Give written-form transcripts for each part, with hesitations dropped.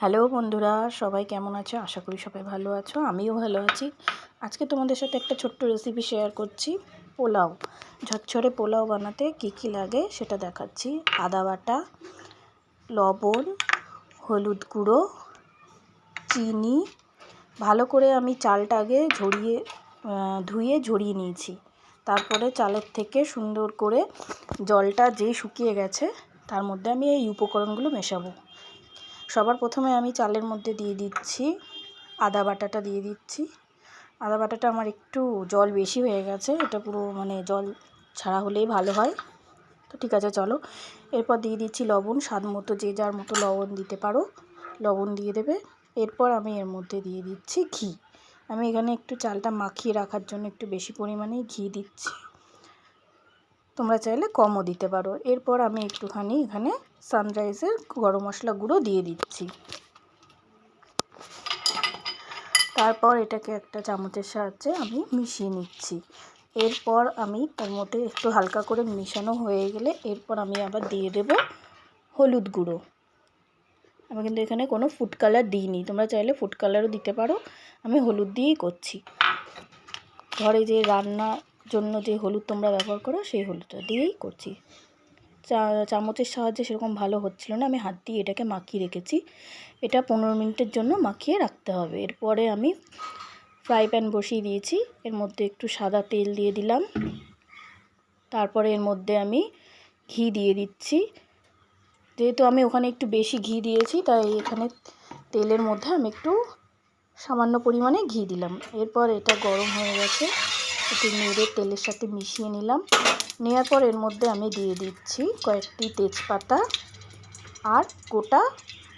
Hello বন্ধুরা, সবাই কেমন আছো? আশা করি সবাই ভালো আছো। আমিও ভালো আছি। আজকে তোমাদের সাথে একটা ছোট্ট রেসিপি শেয়ার করছি। পোলাও, ঝরঝরে পোলাও বানাতে কী কী লাগে সেটা দেখাচ্ছি। আদা বাটা, লবণ, হলুদ গুঁড়ো, চিনি। ভালো করে আমি চালটা আগে ধুয়ে ঝরিয়ে নিয়েছি। তারপরে চালের থেকে সুন্দর করে জলটা যেই শুকিয়ে গেছে তার মধ্যে আমি এই উপকরণগুলো মেশাবো। সবার প্রথমে আমি চালের মধ্যে দিয়ে দিচ্ছি আদা বাটাটা দিয়ে দিচ্ছি। আদা বাটাটা আমার একটু জল বেশি হয়ে গেছে, এটা পুরো জল ছাড়া হলেই ভালো হয়। তো ঠিক আছে, চলো। এরপর দিয়ে দিচ্ছি লবণ, স্বাদ মতো, যে যার মতো লবণ দিতে পারো, লবণ দিয়ে দেবে। এরপর আমি এর মধ্যে দিয়ে দিচ্ছি ঘি। আমি এখানে একটু চালটা মাখিয়ে রাখার জন্য একটু বেশি পরিমাণেই ঘি দিচ্ছি, তোমরা চাইলে কমও দিতে পারো। এরপর আমি একটুখানি এখানে সানরাইজের গরম মশলা গুঁড়ো দিয়ে দিচ্ছি। তারপর এটাকে একটা চামচের সাহায্যে আমি মিশিয়ে নিচ্ছি। এরপর আমি এর মধ্যে একটু হালকা করে মেশানো হয়ে গেলে এরপর আমি আবার দিয়ে দেব হলুদ গুঁড়ো। আমি কিন্তু এখানে কোনো ফুড কালার দিইনি, তোমরা চাইলে ফুড কালারও দিতে পারো। আমি হলুদ দিয়েই করছি। ঘরে যে রান্নার জন্য যে হলুদ তোমরা ব্যবহার করো সেই হলুদটা দিয়েই করছি। চামচের সাহায্যে সেরকম ভালো হচ্ছিল না, আমি হাত দিয়ে এটাকে মাখিয়ে রেখেছি। এটা 15 মিনিটের জন্য মাখিয়ে রাখতে হবে। এরপরে আমি ফ্রাই প্যান বসিয়ে দিয়েছি, এর মধ্যে একটু সাদা তেল দিয়ে দিলাম। তারপরে এর মধ্যে আমি ঘি দিয়ে দিচ্ছি। যেহেতু আমি ওখানে একটু বেশি ঘি দিয়েছি, তাই এখানে তেলের মধ্যে আমি একটু সামান্য পরিমাণে ঘি দিলাম। এরপর এটা গরম হয়ে গেছে, একটু নেড়ে তেলের সাথে মিশিয়ে নিলাম। নেওয়ার পর এর মধ্যে আমি দিয়ে দিচ্ছি কয়েকটি তেজপাতা আর গোটা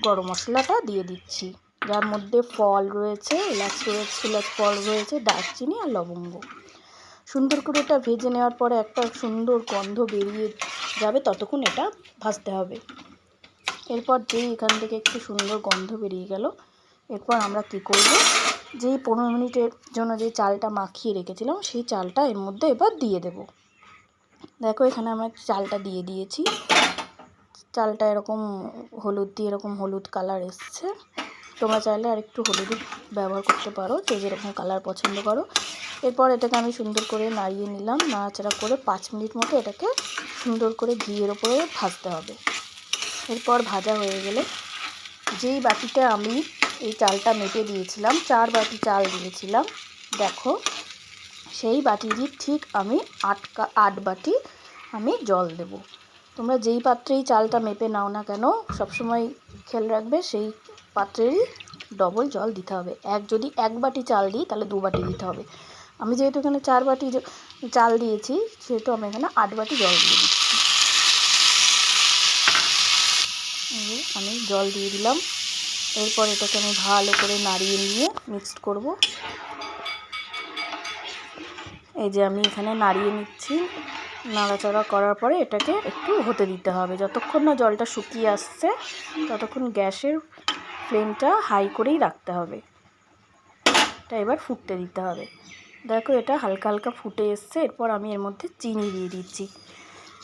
গরম মশলাটা দিয়ে দিচ্ছি, যার মধ্যে ফল রয়েছে, এলাচ ফল রয়েছে, দারচিনি আর লবঙ্গ। সুন্দর করে এটা ভেজে নেওয়ার পরে একটা সুন্দর গন্ধ বেরিয়ে যাবে, ততক্ষণ এটা ভাজতে হবে। এরপর এখান থেকে একটু সুন্দর গন্ধ বেরিয়ে গেল, এরপর আমরা কি করব, যেই 15 মিনিটের জন্য যে চালটা মাখিয়ে রেখেছিলাম সেই চালটা এর মধ্যে এবার দিয়ে দেব। দেখো এখানে আমরা চালটা দিয়ে দিয়েছি। চালটা এরকম হলুদ দিয়ে এরকম হলুদ কালার এসছে। তোমরা চাইলে আর একটু হলুদ ব্যবহার করতে পারো, যে যেরকম কালার পছন্দ করো। এরপর এটাকে আমি সুন্দর করে নাড়িয়ে নিলাম। নাড়াচাড়া করে 5 মিনিট মতো এটাকে সুন্দর করে ঘিয়ের ওপরে ভাজতে হবে। এরপর ভাজা হয়ে গেলে যেই বাটিতে আমি এই চালটা মেপে দিয়েছিলাম, 4 বাটি চাল দিয়েছিলাম, দেখো সেই বাটিরই ঠিক আমি 8 বাটি আমি জল দেব। তোমরা যেই পাত্রেই চালটা মেপে নাও না কেন, সবসময় খেয়াল রাখবে সেই পাত্রেরই ডবল জল দিতে হবে। যদি 1 বাটি চাল দিই তাহলে 2 বাটি দিতে হবে। আমি যেহেতু এখানে 4 বাটি চাল দিয়েছি, সেহেতু আমি এখানে 8 বাটি জল দিয়ে দিচ্ছি। আমি জল দিয়ে দিলাম। এরপর এটাকে আমি ভালো করে নাড়িয়ে নিয়ে মিক্সড করব। এই যে আমি এখানে নাড়িয়ে নিচ্ছি। নাড়াচাড়া করার পরে এটাকে একটু হতে দিতে হবে। যতক্ষণ না জলটা শুকিয়ে আসছে ততক্ষণ গ্যাসের ফ্লেমটা হাই করেই রাখতে হবে। এটা এবার ফুটতে দিতে হবে। দেখো এটা হালকা হালকা ফুটে এসছে। এরপর আমি এর মধ্যে চিনি দিয়ে দিচ্ছি।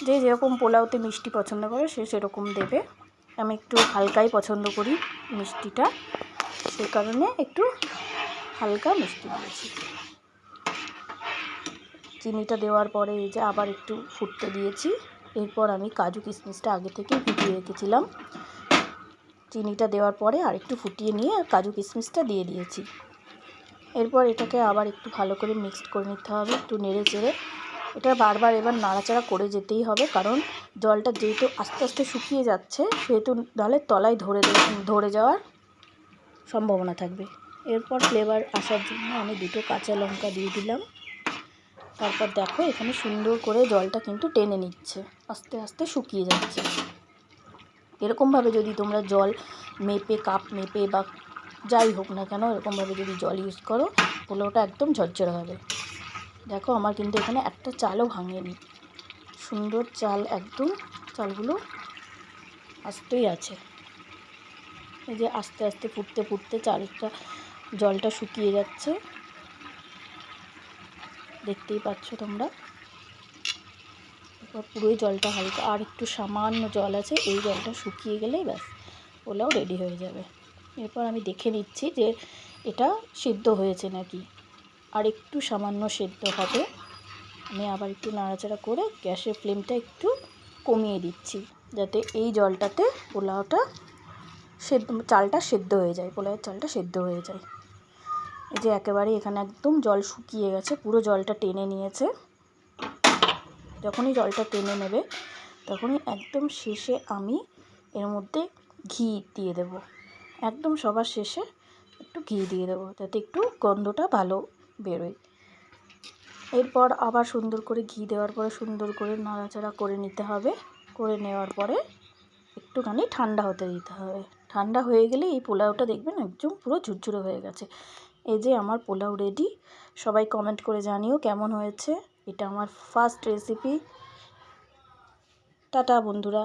যে যেরকম পোলাওতে মিষ্টি পছন্দ করে সে সেরকম দেবে। আমি একটু হালকাই পছন্দ করি মিষ্টিটা, সে কারণে একটু হালকা মিষ্টি দিয়েছি। চিনিটা দেওয়ার পরে এই যে আবার একটু ফুটতে দিয়েছি। এরপর আমি কাজু কিশমিশটা আগে থেকে ফুটিয়ে রেখেছিলাম। চিনিটা দেওয়ার পরে আর একটু ফুটিয়ে নিয়ে কাজু কিশমিশটা দিয়ে দিয়েছি। এরপর এটাকে আবার একটু ভালো করে মিক্সড করে নিতে হবে, একটু নেড়ে চেড়ে। এটা বারবার এবার নাড়াচাড়া করে যেতেই হবে, কারণ জলটা যেহেতু আস্তে আস্তে শুকিয়ে যাচ্ছে, সেহেতু নাহলে তলায় ধরে যাওয়ার সম্ভাবনা থাকবে। এরপর ফ্লেভার আসার জন্য আমি 2টো কাঁচা লঙ্কা দিয়ে দিলাম। তারপর দেখো এখানে সুন্দর করে জলটা কিন্তু টেনে নিচ্ছে, আস্তে আস্তে শুকিয়ে যাচ্ছে। এরকমভাবে যদি তোমরা জল মেপে, কাপ মেপে বা যাই হোক না কেন, এরকমভাবে যদি জল ইউজ করো, পোলাওটা একদম ঝরঝরে হবে। দেখো আমার কিন্তু এখানে একটা চালও ভাঙেনি, সুন্দর চাল, একদম চালগুলো আস্তেই আছে। এই যে আস্তে আস্তে ফুটতে ফুটতে চালটা জলটা শুকিয়ে যাচ্ছে, দেখতেই পাচ্ছ তোমরা। এরপর পুরোই জলটা আর একটু সামান্য জল আছে, এই জলটা শুকিয়ে গেলেই ব্যাস পোলাও রেডি হয়ে যাবে। এরপর আমি দেখে নিচ্ছি যে এটা সিদ্ধ হয়েছে নাকি। আর একটু সামান্য সিদ্ধ হবে। আমি আবার একটু নাড়াচাড়া করে গ্যাসের ফ্লেমটা একটু কমিয়ে দিচ্ছি, যাতে এই জলটাতে পোলাওটা চালটা সেদ্ধ হয়ে যায়, পোলাওয়ের চালটা সেদ্ধ হয়ে যায়। এই যে একেবারে এখানে একদম জল শুকিয়ে গেছে, পুরো জলটা টেনে নিয়েছে। যখনই জলটা টেনে নেবে তখনই একদম শেষে আমি এর মধ্যে ঘি দিয়ে দেব। একদম সবার শেষে একটু ঘি দিয়ে দেবো, যাতে একটু গন্ধটা ভালো বেরোয়। এরপর আবার সুন্দর করে ঘি দেওয়ার পরে সুন্দর করে নাড়াচাড়া করে নিতে হবে। করে নেওয়ার পরে একটুখানি ঠান্ডা হতে দিতে হবে। ঠান্ডা হয়ে গেলে এই পোলাওটা দেখবেন একদম পুরো ঝুরঝুরে হয়ে গেছে। এই যে আমার পোলাও রেডি। সবাই কমেন্ট করে জানিও কেমন হয়েছে। এটা আমার ফার্স্ট রেসিপি। টাটা বন্ধুরা।